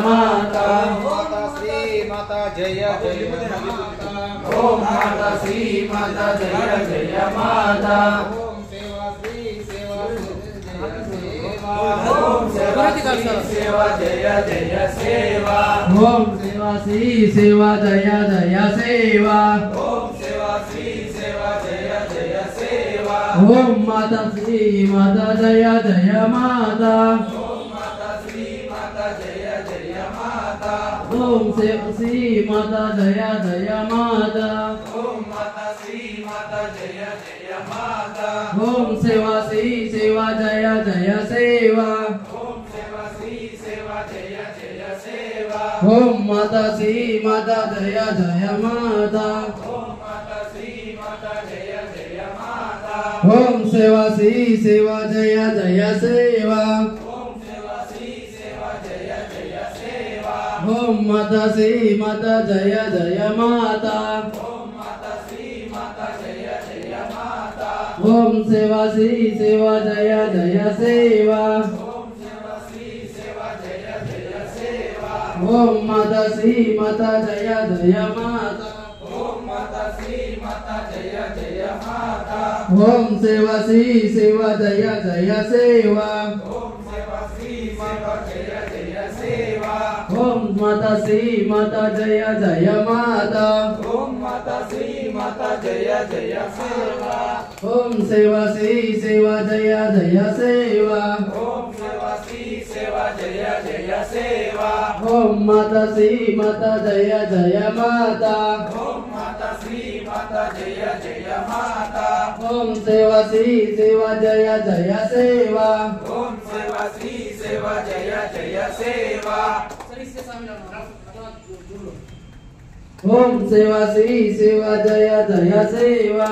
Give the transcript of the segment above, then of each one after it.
माता माता श्री माता जय जय माता। ओम माता श्री माता जय जय माता ओम सेवा श्री सेवा ओम सेवा श्री सेवा जय जय सेवा ओम सेवा श्री सेवा जय जय सेवा ओम सेवा श्री सेवा जय जय सेवा ओम माता श्री माता जय जय माता ओम माता श्री माता जय जय माता ओम सेवा श्री माता जय जय माता ओम माता श्री माता जय जय माता ओम सेवा श्री सेवा जय जय सेवा ओम सेवा श्री सेवा जय जय सेवा ओम माता श्री माता जय जय माता ओम माता श्री माता जय जय माता ओम सेवा श्री सेवा जय जय सेवा ओम सेवा श्री सेवा जय जय सेवा ओम माता श्री माता जय जय माता ओम माता श्री माता जय जय माता ओम सेवा श्री सेवा जय जय सेवा ओम सेवा श्री सेवा जय जय सेवा ओम माता श्री माता जय जय माता ओम माता श्री माता जय जय माता ओम सेवा श्री सेवा जय जय सेवा ओम सेवा श्री सेवा जय जय सेवा ओम माता श्री माता जय जय माता ओम माता श्री माता जय जय सेवा ओम सेवा श्री सेवा जय जय सेवा ओम सेवा श्री सेवा जय जय सेवा ओम माता श्री माता जय जय माता ओम माता श्री माता जय जय माता ओम सेवा श्री सेवा जय जय सेवा ओम सेवा श्री सेवा जय जय सेवा ओम सेवा श्री सेवा जय जय सेवा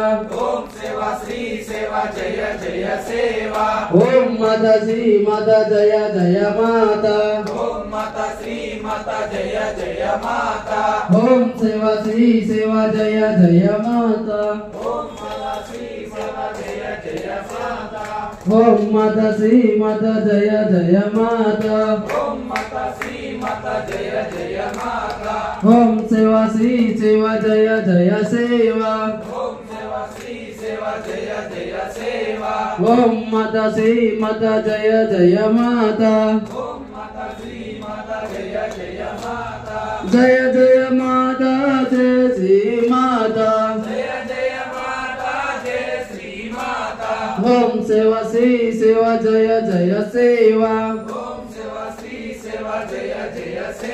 ओम सेवा श्री सेवा जय जय सेवा ओम माता श्री माता जय जय माता ओम माता श्री माता जय जय माता ओम सेवा श्री सेवा जय जय माता ओम माता श्री सेवा जय जय माता ओम माता श्री माता जय जय माता ओम माता श्री माता जय जय माता ओम सेवा श्री सेवा जय जय सेवा ओम सेवा श्री सेवा जय जय सेवा ओम माता श्री माता जय जय माता ओम माता श्री माता जय जय माता जय जय माता जय श्री माता जय जय माता जय श्री माता ओम सेवा श्री सेवा जय जय सेवा ओम सेवा श्री सेवा जय जय सेवा।